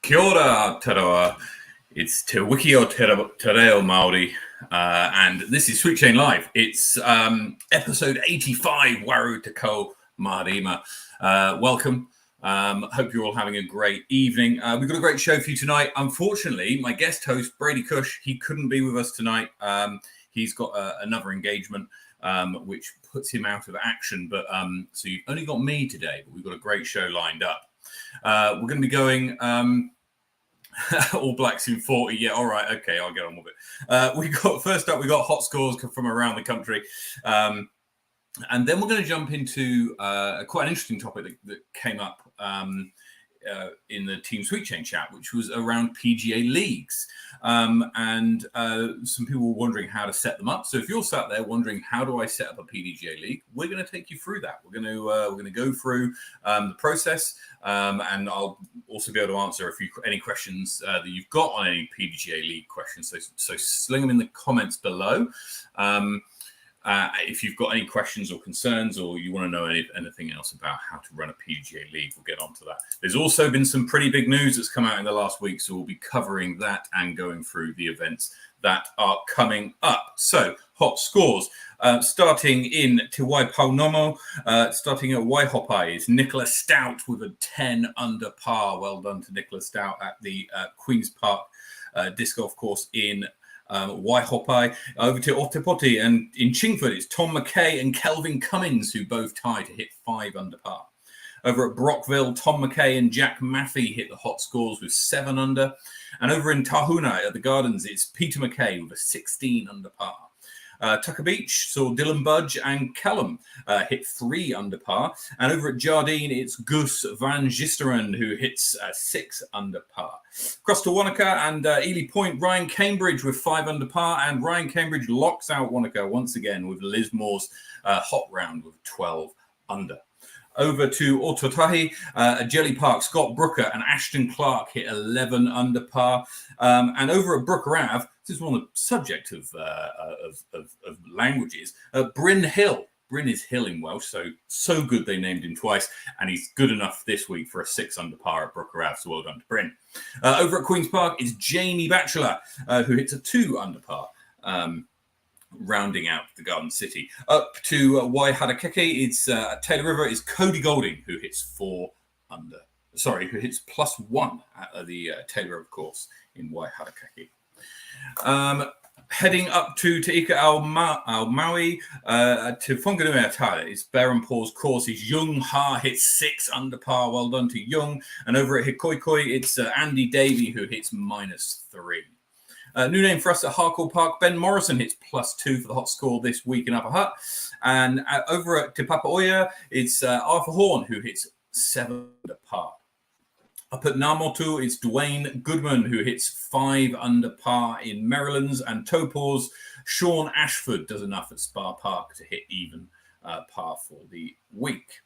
Kia ora, Tarawa. It's Te Wiki o Te Reo Māori, and this is Sweet Chain Live. It's episode 85, Waru Te Ko Marima. Welcome. Hope you're all having a great evening. We've got a great show for you tonight. Unfortunately, my guest host, Brady Cush, he couldn't be with us tonight. He's got another engagement, which puts him out of action. But so you've only got me today, but we've got a great show lined up. We're going to be going All Blacks in 40. Yeah, all right, okay, I'll get on with it. First up, we got hot scores from around the country, and then we're going to jump into quite an interesting topic that came up in the Team Sweet Chain chat, which was around PGA leagues, and some people were wondering how to set them up. So if you're sat there wondering how do I set up a PDGA league, we're going to take you through that. We're going to go through the process, and I'll also be able to answer any questions that you've got on any PDGA league questions. So sling them in the comments below. If you've got any questions or concerns, or you want to know anything else about how to run a PDGA league, we'll get onto that. There's also been some pretty big news that's come out in the last week, so we'll be covering that and going through the events that are coming up. So, hot scores. Starting in Te Waipaunomo, starting at Waihopai is Nicholas Stout with a 10 under par. Well done to Nicholas Stout at the Queen's Park disc golf course in Waihopai. Over to Otepoti, and in Chingford it's Tom McKay and Kelvin Cummins who both tie to hit 5 under par. Over at Brockville, Tom McKay and Jack Maffey hit the hot scores with 7 under. And over in Tahuna at the Gardens, it's Peter McKay with a 16 under par. Tucker Beach saw Dylan Budge and Callum hit 3 under par. And over at Jardine, it's Gus Van Gisteren who hits 6 under par. Across to Wanaka and Ely Point, Ryan Cambridge with 5 under par. And Ryan Cambridge locks out Wanaka once again with Lismore's hot round with 12 under. Over to Ototahi, Jelly Park, Scott Brooker and Ashton Clark hit 11 under par. And over at Brooker Ave, this is on the subject of languages, Bryn Hill. Bryn is hill in Welsh, so good they named him twice, and he's good enough this week for a 6 under par at Brooker Ave, so well done to Bryn. Over at Queen's Park is Jamie Batchelor, who hits a 2 under par. Rounding out the Garden City. Up to Waiharakeke, it's Taylor River, is Cody Golding, who hits 4 under. Sorry, who hits +1 at the Taylor River course in Waiharakeke. Heading up to Te Ika ao Maui, to Whanganui Atara, is Baron Paul's course, is Jung Ha, hits 6 under par. Well done to Jung. And over at Hikoikoi, it's Andy Davey, who hits -3. New name for us at Harcourt Park, Ben Morrison hits +2 for the hot score this week in Upper Hutt. And over at Te Papaoia, it's Arthur Horn who hits 7 under par. Up at Namotu, it's Dwayne Goodman who hits 5 under par in Maryland's. And Topors, Sean Ashford does enough at Spa Park to hit even par for the week.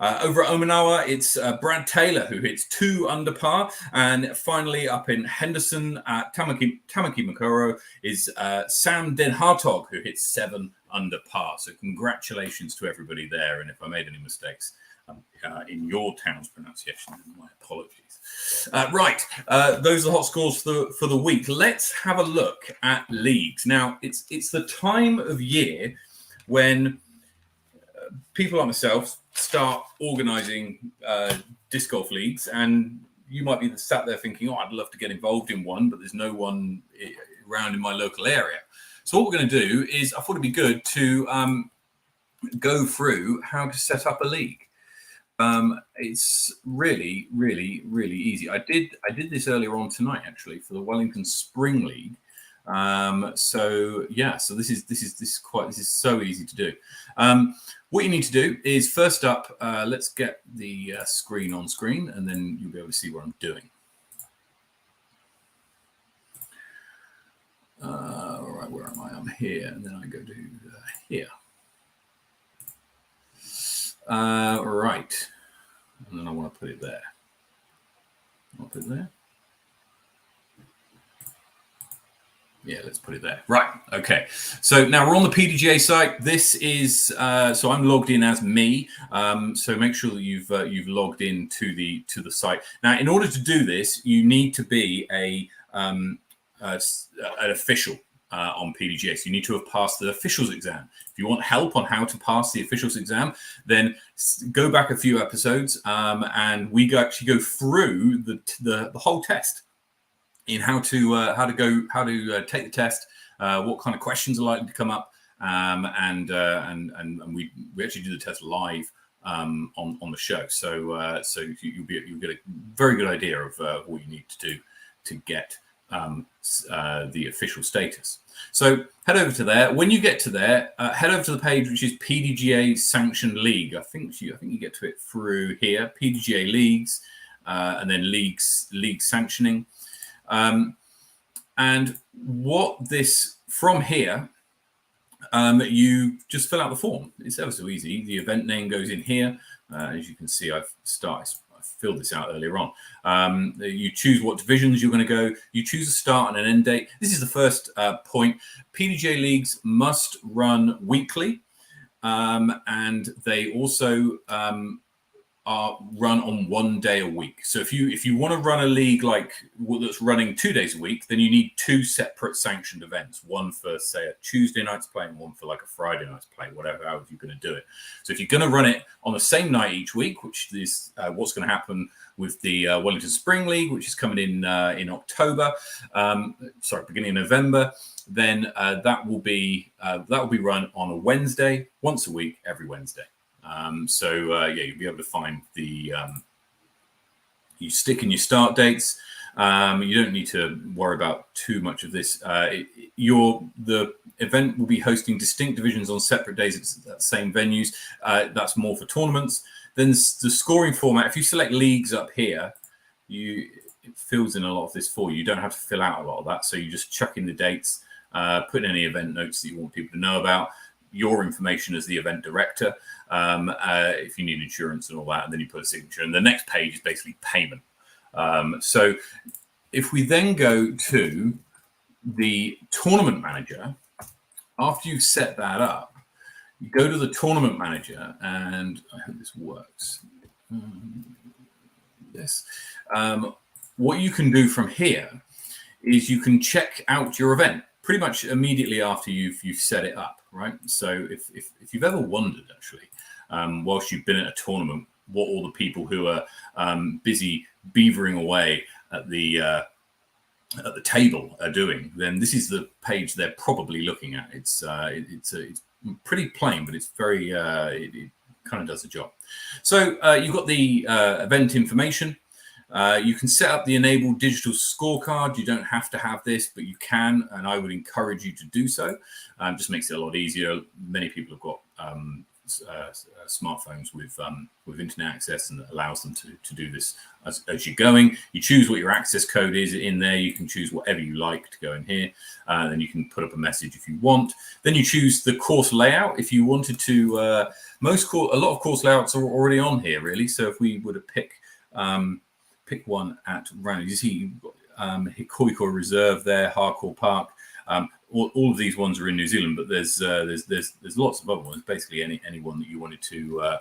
Over at Omanawa, it's Brad Taylor who hits 2 under par. And finally, up in Henderson at Tamaki Makoro is Sam Den Hartog who hits 7 under par. So congratulations to everybody there. And if I made any mistakes in your town's pronunciation, my apologies. Right, those are the hot scores for the week. Let's have a look at leagues. Now, it's the time of year when people like myself start organising disc golf leagues, and you might be sat there thinking, I'd love to get involved in one, but there's no one around in my local area. So what we're going to do is, I thought it'd be good to go through how to set up a league. It's really, really, really easy. I did this earlier on tonight, actually, for the Wellington Spring League. So this is so easy to do. What you need to do is, first up, let's get the screen on screen, and then you'll be able to see what I'm doing. All right, where am I? I'm here, and then I go to here. Right, and then I want to put it there. I'll put it there. Yeah, let's put it there. Right. Okay. So now we're on the PDGA site. This is so I'm logged in as me. So make sure that you've logged in to the site. Now, in order to do this, you need to be an official on PDGA. So you need to have passed the officials exam. If you want help on how to pass the officials exam, then go back a few episodes, and we actually go through the whole test. In how to take the test, what kind of questions are likely to come up, and we actually do the test live on the show. So you'll get a very good idea of what you need to do to get the official status. So head over to there. When you get to there, head over to the page which is PDGA Sanctioned League. I think you get to it through here, PDGA Leagues, and then league sanctioning. And what this from here, you just fill out the form. It's ever so easy. The event name goes in here. As you can see, I filled this out earlier on. You choose what divisions you're going to go. You choose a start and an end date. This is the first point. PDGA leagues must run weekly, and they also are run on 1 day a week. So if you want to run a league like that's running 2 days a week, then you need 2 separate sanctioned events, one for say a Tuesday night's play and one for like a Friday night's play, whatever, however you're going to do it. So if you're going to run it on the same night each week, which is what's going to happen with the Wellington Spring League, which is coming in October, beginning of November, then that will be run on a Wednesday, once a week, every Wednesday. You'll be able to find the you stick in your start dates. You don't need to worry about too much of this. The event will be hosting distinct divisions on separate days at the same venues. That's more for tournaments. Then the scoring format, if you select leagues up here, it fills in a lot of this for you. You don't have to fill out a lot of that. So you just chuck in the dates, put in any event notes that you want people to know about, your information as the event director, if you need insurance and all that, and then you put a signature. And the next page is basically payment. So if we then go to the tournament manager, after you've set that up, you go to the tournament manager, and I hope this works. What you can do from here is you can check out your event pretty much immediately after you've set it up, right? So if you've ever wondered, actually, whilst you've been at a tournament, what all the people who are busy beavering away at the table are doing, then this is the page they're probably looking at. It's pretty plain, but it's very it kind of does the job. So you've got the event information. You can set up the enabled digital scorecard. You don't have to have this, but you can, and I would encourage you to do so. Just makes it a lot easier. Many people have got smartphones with internet access, and it allows them to do this as you're going. You choose what your access code is in there. You can choose whatever you like to go in here. Then you can put up a message if you want. Then you choose the course layout if you wanted to. A lot of course layouts are already on here, really. So if we were to pick one at random, you see you've got Hikoiko Reserve there, Hardcore Park. All of these ones are in New Zealand, but there's lots of other ones. Basically, anyone that you wanted to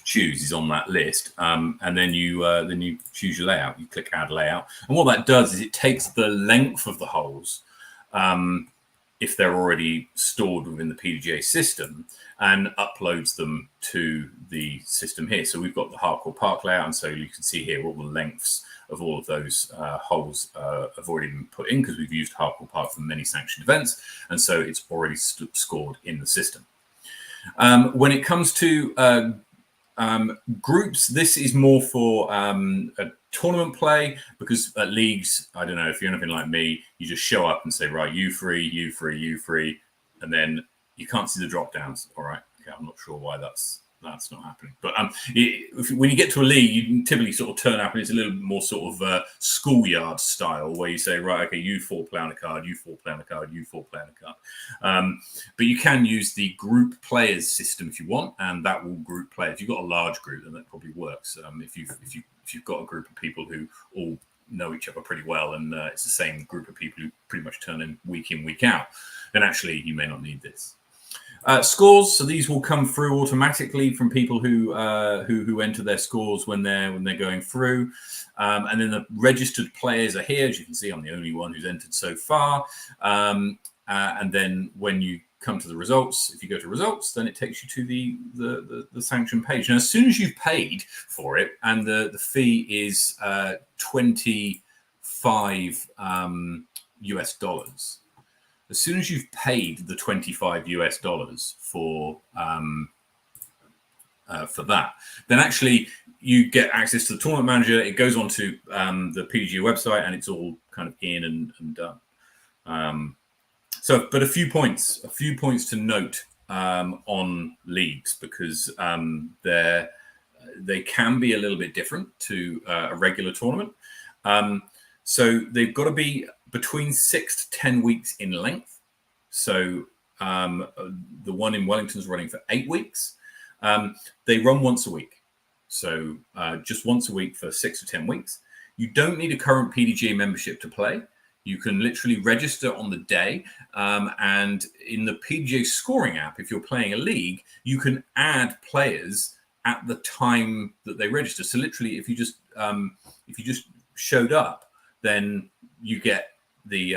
choose is on that list, and then you choose your layout. You click Add Layout, and what that does is it takes the length of the holes, if they're already stored within the PDGA system, and uploads them to the system here. So we've got the Hardcore Park layout, and so you can see here all the lengths of all of those holes have already been put in, because we've used Hardcore Park for many sanctioned events, and so it's already scored in the system. When it comes to groups, this is more for a tournament play, because at leagues, I don't know, if you're anything like me, you just show up and say, right, you free, you free, you free, and then you can't see the drop downs. All right, okay, I'm not sure why that's not happening. But when you get to a league, you typically sort of turn up, and it's a little more sort of schoolyard style, where you say, right, okay, you 4 play on a card, you 4 play on a card, you 4 play on a card. But you can use the group players system if you want, and that will group players. If you've got a large group, then that probably works. If you've got a group of people who all know each other pretty well, and it's the same group of people who pretty much turn in, week out, then actually you may not need this. Scores, so these will come through automatically from people who enter their scores when they're going through, and then the registered players are here. As you can see, I'm the only one who's entered so far. And then when you come to the results, if you go to results, then it takes you to the sanction page. Now, as soon as you've paid for it, and the fee is $25 US dollars. As soon as you've paid the $25 US dollars for that, then actually you get access to the tournament manager. It goes onto the PDGA website, and it's all kind of in and done. But a few points to note on leagues, because they can be a little bit different to a regular tournament. So they've got to be between 6 to 10 weeks in length. So the one in Wellington is running for 8 weeks. They run once a week. So just once a week for 6 to 10 weeks. You don't need a current PDGA membership to play. You can literally register on the day. And in the PDGA scoring app, if you're playing a league, you can add players at the time that they register. So literally, if you just showed up, then you get the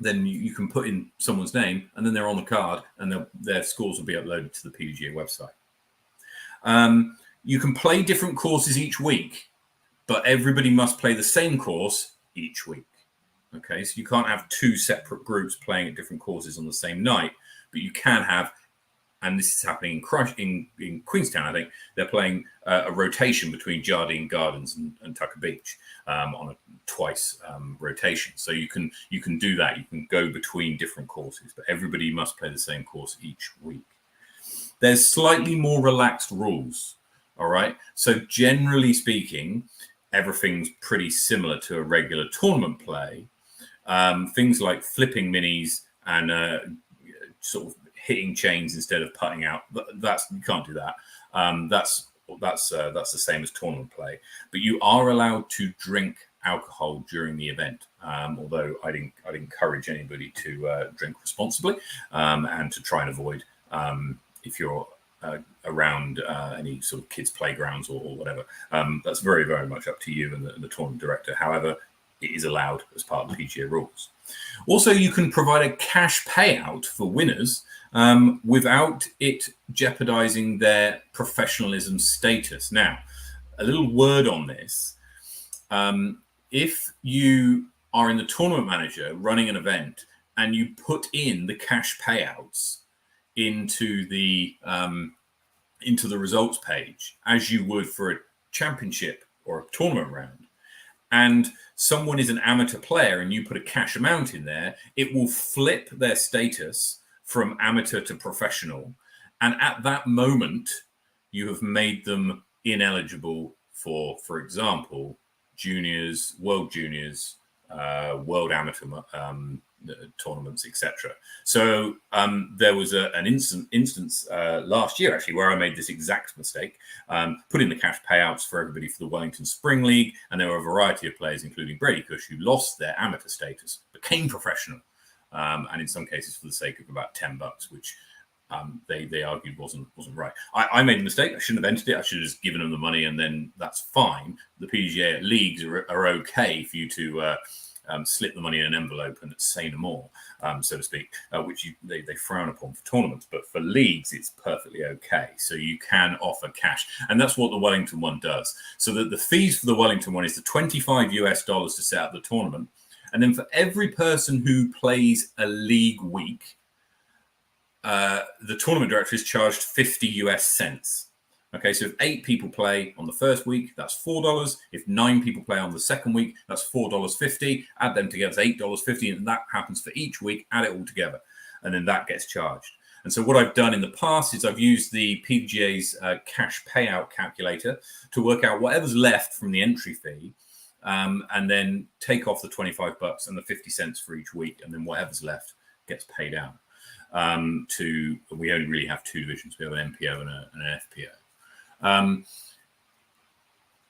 then you can put in someone's name, and then they're on the card, and their scores will be uploaded to the PDGA website. You can play different courses each week, but everybody must play the same course each week. Okay, so you can't have 2 separate groups playing at different courses on the same night, but you can have, and this is happening in Queenstown, I think, they're playing a rotation between Jardine Gardens and Tucker Beach on a twice rotation. So you can do that. You can go between different courses, but everybody must play the same course each week. There's slightly more relaxed rules, all right? So generally speaking, everything's pretty similar to a regular tournament play. Things like flipping minis and sort of hitting chains instead of putting out, you can't do that. That's the same as tournament play. But you are allowed to drink alcohol during the event, although I'd encourage anybody to drink responsibly and to try and avoid, if you're around any sort of kids' playgrounds or whatever. That's very, very much up to you and the tournament director. However, it is allowed as part of the PGA rules. Also, you can provide a cash payout for winners without it jeopardizing their professionalism status. Now, a little word on this. If you are in the tournament manager running an event and you put in the cash payouts into the results page, as you would for a championship or a tournament round, and someone is an amateur player and you put a cash amount in there, it will flip their status from amateur to professional. And at that moment, you have made them ineligible for example, juniors, world juniors, world amateur tournaments, etc. So there was an instance last year, actually, where I made this exact mistake, put in the cash payouts for everybody for the Wellington Spring League, and there were a variety of players, including Brady Cush, who lost their amateur status, became professional, and in some cases for the sake of about $10, which they argued wasn't right. I made a mistake. I shouldn't have entered it. I should have just given them the money, and then that's fine. The PDGA leagues are okay for you to slip the money in an envelope and say no more, so to speak, which they frown upon for tournaments. But for leagues, it's perfectly okay. So you can offer cash. And that's what the Wellington one does. So the fees for the Wellington one is the $25 US to set up the tournament. And then for every person who plays a league week, the tournament director is charged 50 US cents. Okay, so if 8 people play on the first week, that's $4. If 9 people play on the second week, that's $4.50. Add them together, it's $8.50, and that happens for each week. Add it all together, and then that gets charged. And so what I've done in the past is I've used the PDGA's cash payout calculator to work out whatever's left from the entry fee, and then take off the $25 and the 50 cents for each week, and then whatever's left gets paid out. We only really have 2 divisions. We have an MPO and an FPO.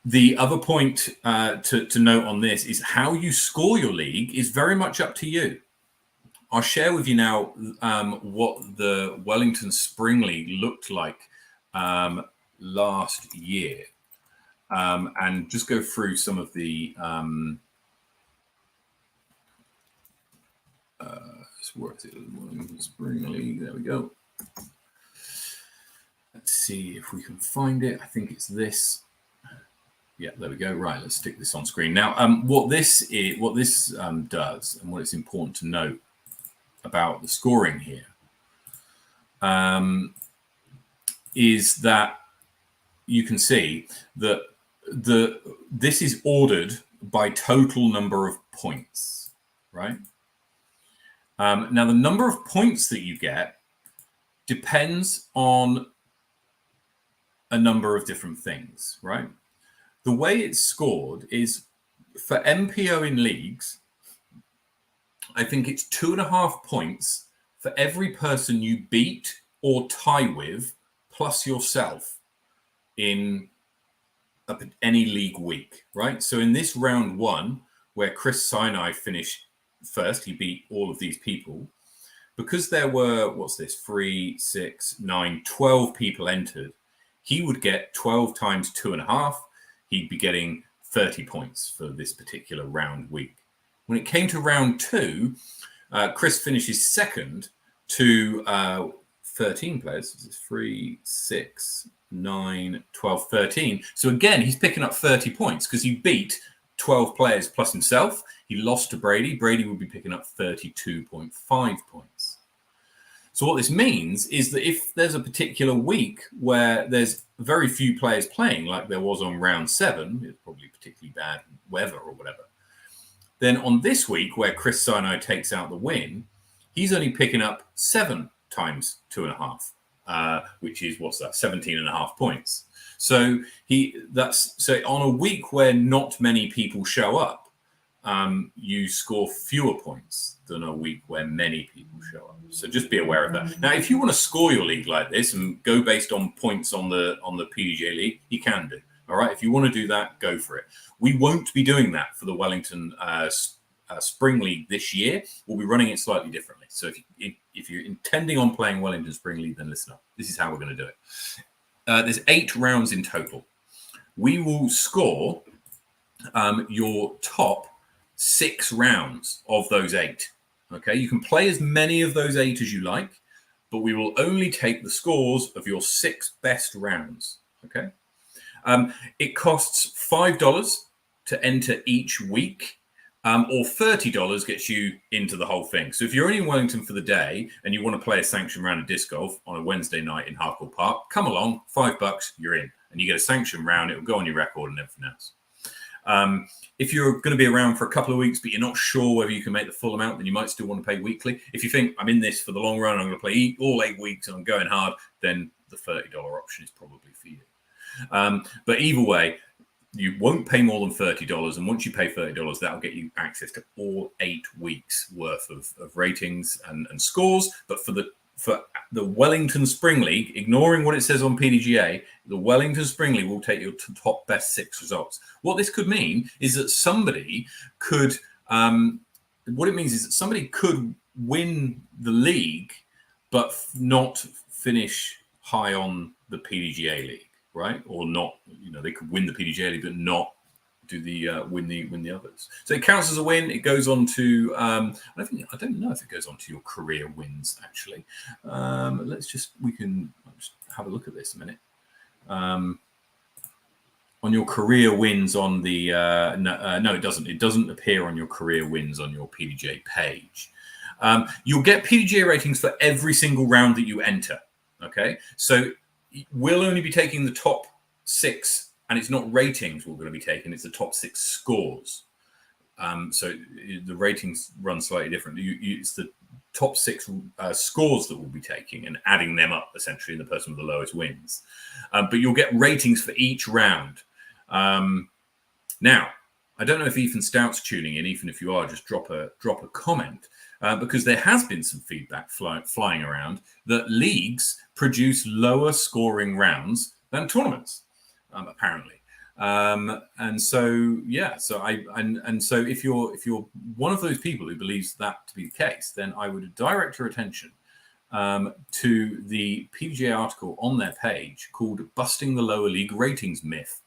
The other point to note on this is how you score your league is very much up to you. I'll share with you now what the Wellington Spring League looked like last year, and just go through some of the where is it? Wellington Spring League. There we go. Let's see if we can find it. I think it's this. Yeah, there we go. Right, let's stick this on screen now. What this does, and what it's important to note about the scoring here, is that you can see that this is ordered by total number of points, right? Now, the number of points that you get depends on a number of different things, right? The way it's scored is for MPO in leagues, I think it's 2.5 points for every person you beat or tie with, plus yourself in any league week, right? So in this round one, where Chris Sinai finished first, he beat all of these people. Because there were, 3, 6, 9, 12 people entered, he would get 12 times 2.5. He'd be getting 30 points for this particular round week. When it came to round two, Chris finishes second to 13 players. This is 3, 6, 9, 12, 13. So again, he's picking up 30 points because he beat 12 players plus himself. He lost to Brady. Brady would be picking up 32.5 points. So what this means is that if there's a particular week where there's very few players playing, like there was on round 7, it's probably particularly bad weather or whatever, then on this week where Chris Sinai takes out the win, he's only picking up 7 times 2.5, which is 17.5 points. So on a week where not many people show up, you score fewer points than a week where many people show up. So just be aware of that. Now, if you want to score your league like this and go based on points on the PDGA league, you can do. All right. If you want to do that, go for it. We won't be doing that for the Wellington Spring League this year. We'll be running it slightly differently. So if you're intending on playing Wellington Spring League, then listen up. This is how we're going to do it. There's 8 rounds in total. We will score your top 6 rounds of those 8. Okay, you can play as many of those 8 as you like, but we will only take the scores of your 6 best rounds. Okay, it costs $5 to enter each week, or $30 gets you into the whole thing. So if you're only in Wellington for the day and you want to play a sanctioned round of disc golf on a Wednesday night in Harcourt Park, come along, $5, you're in, and you get a sanctioned round. It will go on your record and everything else. If you're going to be around for a couple of weeks, but you're not sure whether you can make the full amount, then you might still want to pay weekly. If you think I'm in this for the long run, I'm going to play all 8 weeks and I'm going hard, then the $30 option is probably for you. But either way, you won't pay more than $30. And once you pay $30, that'll get you access to all 8 weeks worth of ratings and scores. But for the Wellington Spring League, ignoring what it says on PDGA, the Wellington Spring League will take you to top best 6 results. What this could mean is that somebody could, somebody could win the league, but not finish high on the PDGA league, right? Or not, they could win the PDGA league, but not do the win the others. So it counts as a win. It goes on to I don't know if it goes on to your career wins actually. We can just have a look at this a minute. On your career wins on the no, it doesn't. It doesn't appear on your career wins on your PDGA page. You'll get PDGA ratings for every single round that you enter. Okay, so we'll only be taking the top 6. And it's not ratings we're going to be taking, it's the top 6 scores. So the ratings run slightly different. It's the top 6 scores that we'll be taking and adding them up, essentially, and the person with the lowest wins. But you'll get ratings for each round. Now, I don't know if Ethan Stout's tuning in. Ethan, if you are, just drop a comment. Because there has been some feedback flying around that leagues produce lower scoring rounds than tournaments. Apparently. And so, yeah, so so if you're one of those people who believes that to be the case, then I would direct your attention to the PDGA article on their page called "Busting the Lower League Ratings Myth,"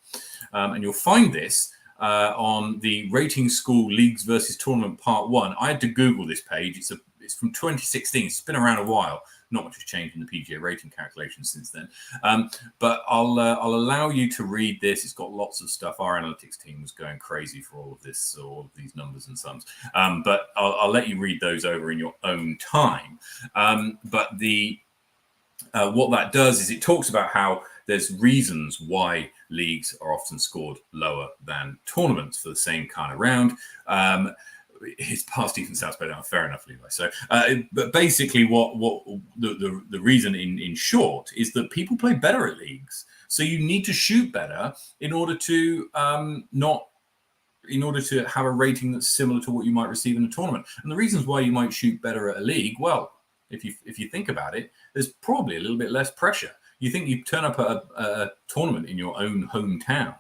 and you'll find this on the Rating School Leagues versus Tournament Part 1. I had to Google this page. It's from 2016. It's been around a while. Not much has changed in the PGA rating calculation since then. But I'll allow you to read this. It's got lots of stuff. Our analytics team was going crazy for all of this, all of these numbers and sums. But I'll let you read those over in your own time. But what that does is it talks about how there's reasons why leagues are often scored lower than tournaments for the same kind of round. His past even sounds better. Fair enough, Levi. So, but basically, what the reason in short is that people play better at leagues. So you need to shoot better in order to have a rating that's similar to what you might receive in a tournament. And the reasons why you might shoot better at a league, well, if you think about it, there's probably a little bit less pressure. You think you turn up at a tournament in your own hometown.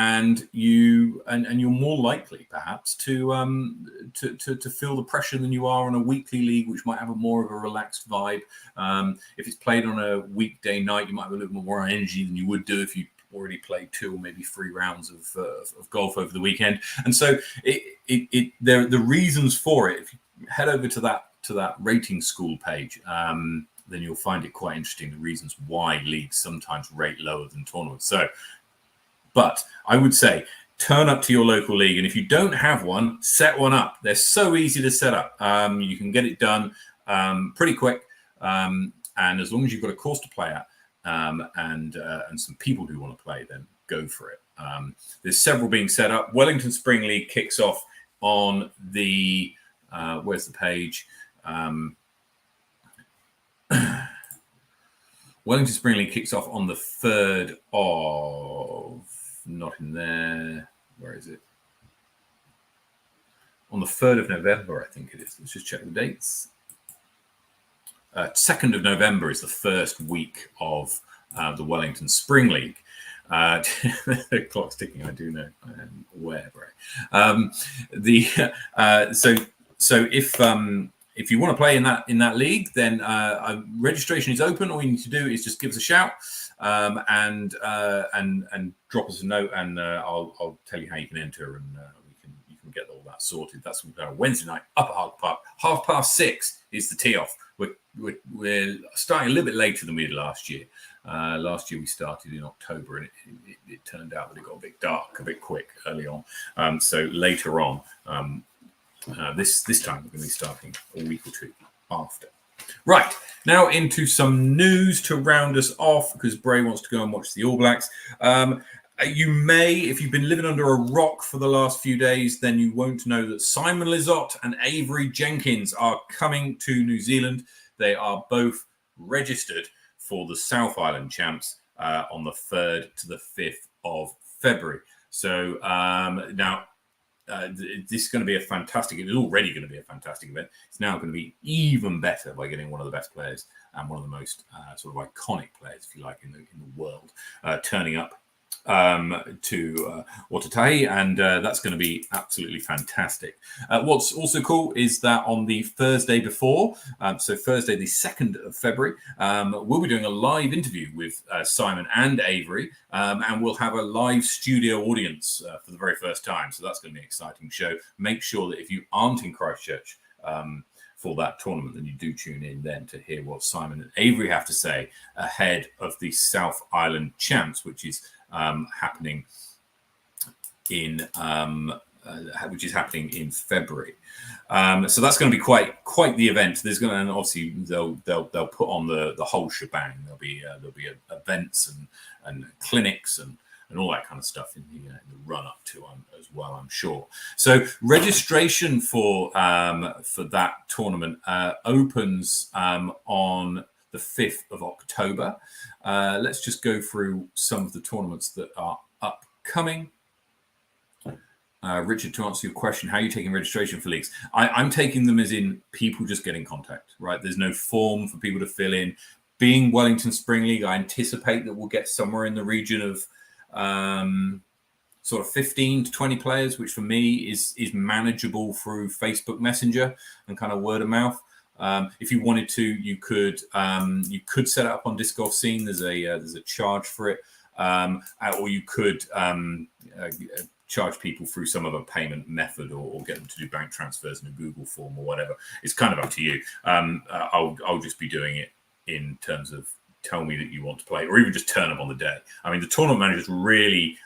And you're more likely, perhaps, to feel the pressure than you are on a weekly league, which might have more of a relaxed vibe. If it's played on a weekday night, you might have a little more energy than you would do if you already played 2 or maybe 3 rounds of golf over the weekend. And so the reasons for it. If you head over to that rating school page, then you'll find it quite interesting. The reasons why leagues sometimes rate lower than tournaments. So. But I would say turn up to your local league. And if you don't have one, set one up. They're so easy to set up. You can get it done pretty quick. And as long as you've got a course to play at and some people who want to play, then go for it. There's several being set up. Wellington Spring League kicks off on the, where's the page? Wellington Spring League kicks off on the 3rd of... Not in there. Where is it? On the 3rd of November, I think it is. Let's just check the dates. 2nd of November is the first week of the Wellington Spring League. The clock's ticking, I do know. I am aware, Bray. So if you want to play in that league, then registration is open. All you need to do is just give us a shout. And drop us a note, and I'll tell you how you can enter, and you can get all that sorted. That's Wednesday night up at Hart Park. 6:30 is the tee off. We're starting a little bit later than we did last year. Last year we started in October, and it turned out that it got a bit dark, a bit quick early on. So later on, this time we're going to be starting a week or 2 after. Right, now into some news to round us off, because Bray wants to go and watch the All Blacks. You may, if you've been living under a rock for the last few days, then you won't know that Simon Lizotte and Avery Jenkins are coming to New Zealand. They are both registered for the South Island Champs on the 3rd to the 5th of February. So now... this is going to be it is already going to be a fantastic event. It's now going to be even better by getting one of the best players and one of the most sort of iconic players, if you like, in the world, turning up to Otatahi, and that's going to be absolutely fantastic. What's also cool is that on the Thursday before, so Thursday the 2nd of February, we'll be doing a live interview with Simon and Avery, and we'll have a live studio audience for the very first time. So that's going to be an exciting show. Make sure that if you aren't in Christchurch for that tournament, then you do tune in then to hear what Simon and Avery have to say ahead of the South Island Champs, which is happening in February. So that's going to be quite the event. There's going to, and obviously they'll put on the whole shebang. There'll be events and clinics and all that kind of stuff in the run up to as well, I'm sure. So registration for that tournament opens on the 5th of October. Let's just go through some of the tournaments that are upcoming. Richard, to answer your question, how are you taking registration for leagues? I'm taking them as in people just get in contact, right? There's no form for people to fill in. Being Wellington Spring League, I anticipate that we'll get somewhere in the region of sort of 15 to 20 players, which for me is manageable through Facebook Messenger and kind of word of mouth. If you wanted to, you could set it up on Disc Golf Scene. There's a charge for it, or you could charge people through some other payment method, or get them to do bank transfers in a Google form or whatever. It's kind of up to you. I'll just be doing it in terms of tell me that you want to play, or even just turn up on the day. I mean, the tournament manager is really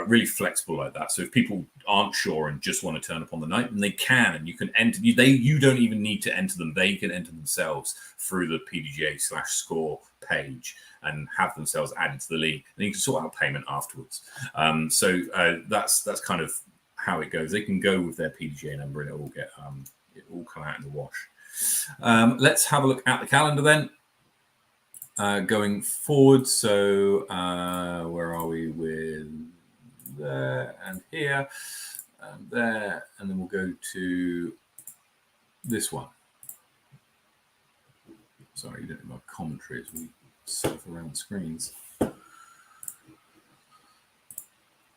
really flexible like that. So if people aren't sure and just want to turn up on the night, then they can, and you can enter. You don't even need to enter them; they can enter themselves through the PDGA/score page and have themselves added to the league. And you can sort out payment afterwards. So that's kind of how it goes. They can go with their PDGA number, and it will come out in the wash. Let's have a look at the calendar then. Going forward, so where are we with there and here and there, and then we'll go to this one. Sorry, you don't have my commentary as we surf around screens.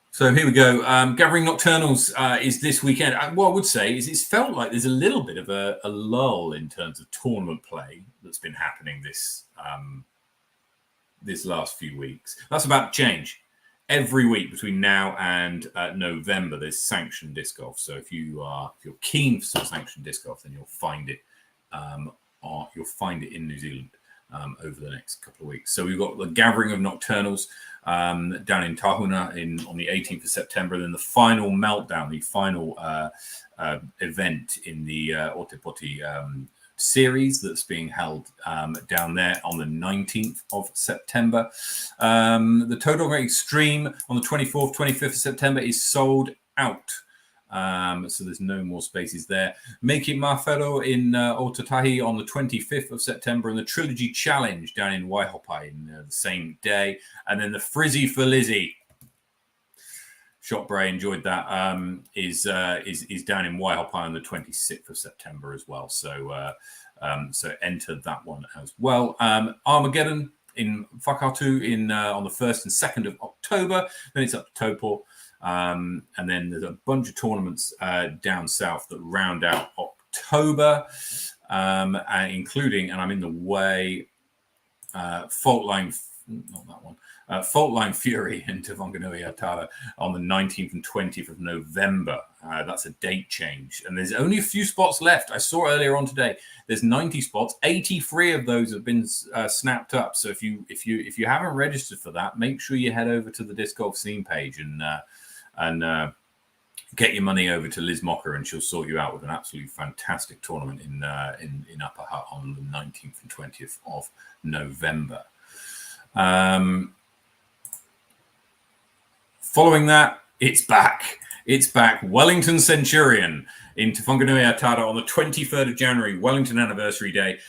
So here we go. Gathering Nocturnals is this weekend. What I would say is it's felt like there's a little bit of a lull in terms of tournament play that's been happening this last few weeks. That's about to change. Every week between now and November, there's sanctioned disc golf. So if you're keen for some sanctioned disc golf, then you'll find it. You'll find it in New Zealand over the next couple of weeks. So we've got the Gathering of Nocturnals down in Tahuna on the 18th of September, and then the final meltdown, the final event in the Otepoti series that's being held down there on the 19th of September. The Total Extreme on the 24th, 25th of September is sold out. So there's no more spaces there. Make It Mawhero in Otautahi on the 25th of September, and the Trilogy Challenge down in Waihopai in the same day. And then the Frizzy for Lizzie. Shot Bray enjoyed that. Is down in Waihopai on the 26th of September as well. So enter that one as well. Armageddon in Whakatu on the 1st and 2nd of October. Then it's up to Taupo. And then there's a bunch of tournaments down south that round out October, including, and I'm in the way, Fault Line Fury in Te Whanganui Atara on the 19th and 20th of November. That's a date change, and there's only a few spots left. I saw earlier on today there's 90 spots. 83 of those have been snapped up. So if you haven't registered for that, make sure you head over to the Disc Golf Scene page and get your money over to Liz Mocker, and she'll sort you out with an absolutely fantastic tournament in Upper Hutt on the 19th and 20th of November. Following that, it's back. It's back. Wellington Centurion in Te Whanganui Atara on the 23rd of January, Wellington Anniversary Day.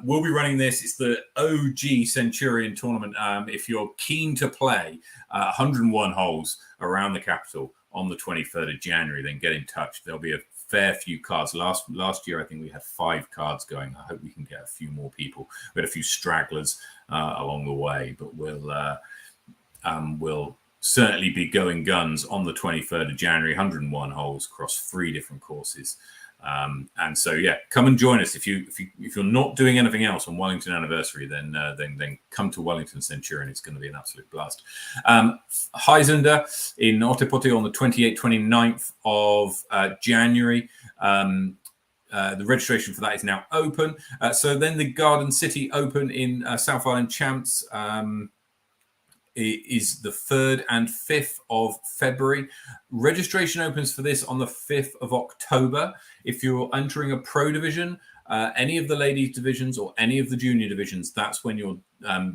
We'll be running this. It's the OG Centurion tournament. If you're keen to play 101 holes around the capital on the 23rd of January, then get in touch. There'll be a fair few cards. Last year, I think we had 5 cards going. I hope we can get a few more people. We had a few stragglers along the way, but we'll certainly be going guns on the 23rd of January, 101 holes across 3 different courses. And so, yeah, come and join us. If you're not doing anything else on Wellington Anniversary, then come to Wellington Centurion. It's going to be an absolute blast. Heisender in Otepoti on the 28th, 29th of January. The registration for that is now open. So then the Garden City Open in South Island Champs is the 3rd and 5th of February. Registration opens for this on the 5th of October. If you're entering a pro division, any of the ladies divisions or any of the junior divisions, that's when your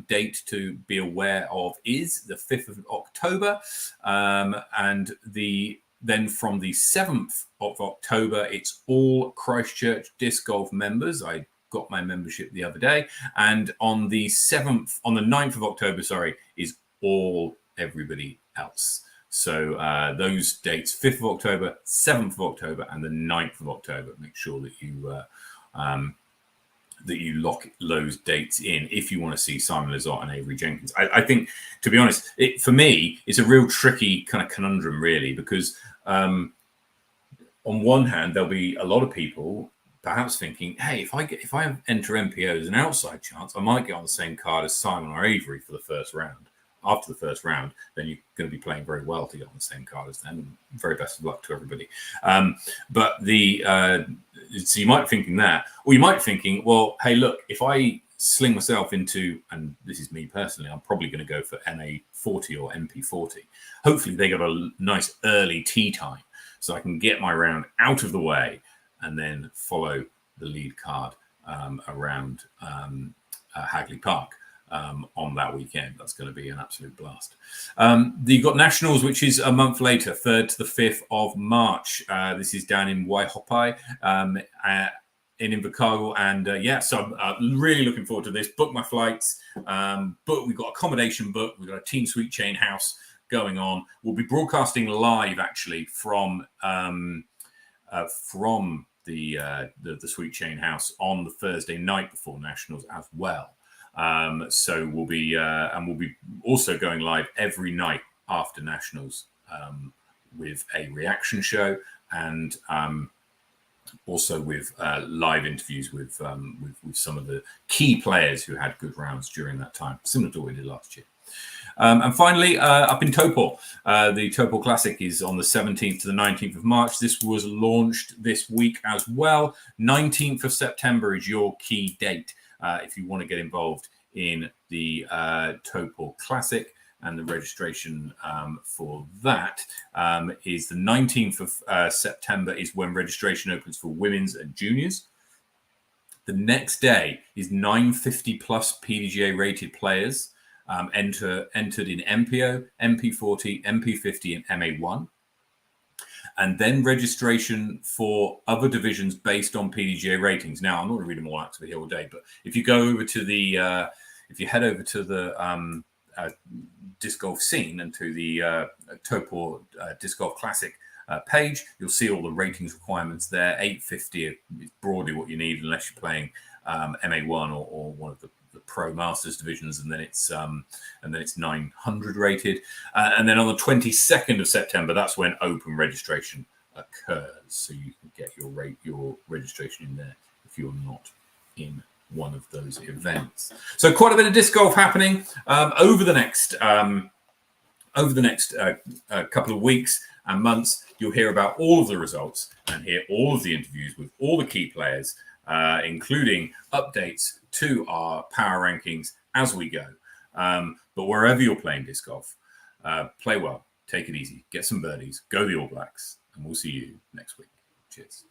date to be aware of is the 5th of October. And then from the 7th of October, it's all Christchurch Disc Golf members. I got my membership the other day. And on the 9th of October, is all everybody else. So those dates, 5th of October, 7th of October, and the 9th of October. Make sure that you that you lock those dates in if you want to see Simon Lizotte and Avery Jenkins. I think, to be honest, for me, it's a real tricky kind of conundrum, really, because on one hand, there'll be a lot of people perhaps thinking, hey, if I enter MPO as an outside chance, I might get on the same card as Simon or Avery for the first round. After the first round, then you're going to be playing very well to get on the same card as them. Very best of luck to everybody. But so you might be thinking that, or you might be thinking, well, hey, look, if I sling myself into, and this is me personally, I'm probably going to go for MA40 or MP40. Hopefully they got a nice early tee time so I can get my round out of the way and then follow the lead card around Hagley Park. On that weekend. That's going to be an absolute blast. You've got Nationals, which is a month later, 3rd to the 5th of March. This is down in Waihopai in Invercargill. And so I'm really looking forward to this. Book my flights. But we've got accommodation booked. We've got a Team Sweet Chain house going on. We'll be broadcasting live, actually, from the Sweet Chain house on the Thursday night before Nationals as well. So we'll be also going live every night after Nationals with a reaction show and also with live interviews with some of the key players who had good rounds during that time, similar to what we did last year. And finally, up in Topol, the Topol Classic is on the 17th to the 19th of March. This was launched this week as well. 19th of September is your key date. If you want to get involved in the Topol Classic, and the registration for that is the 19th of September is when registration opens for women's and juniors. The next day is 950 plus PDGA rated players entered in MPO, MP40, MP50 and MA1. And then registration for other divisions based on PDGA ratings. Now, I'm not going to read them all out to be here all day, but if you go over to if you head over to the disc golf scene and to the Topol Disc Golf Classic page, you'll see all the ratings requirements there. 850 is broadly what you need, unless you're playing MA1 or one of the Pro Masters divisions, and then it's 900 rated, and then on the 22nd of September, that's when open registration occurs. So you can get your registration in there if you're not in one of those events. So quite a bit of disc golf happening over the next couple of weeks and months. You'll hear about all of the results and hear all of the interviews with all the key players, including updates to our power rankings as we go. But wherever you're playing disc golf, play well, take it easy, get some birdies, go the All Blacks, and we'll see you next week. Cheers.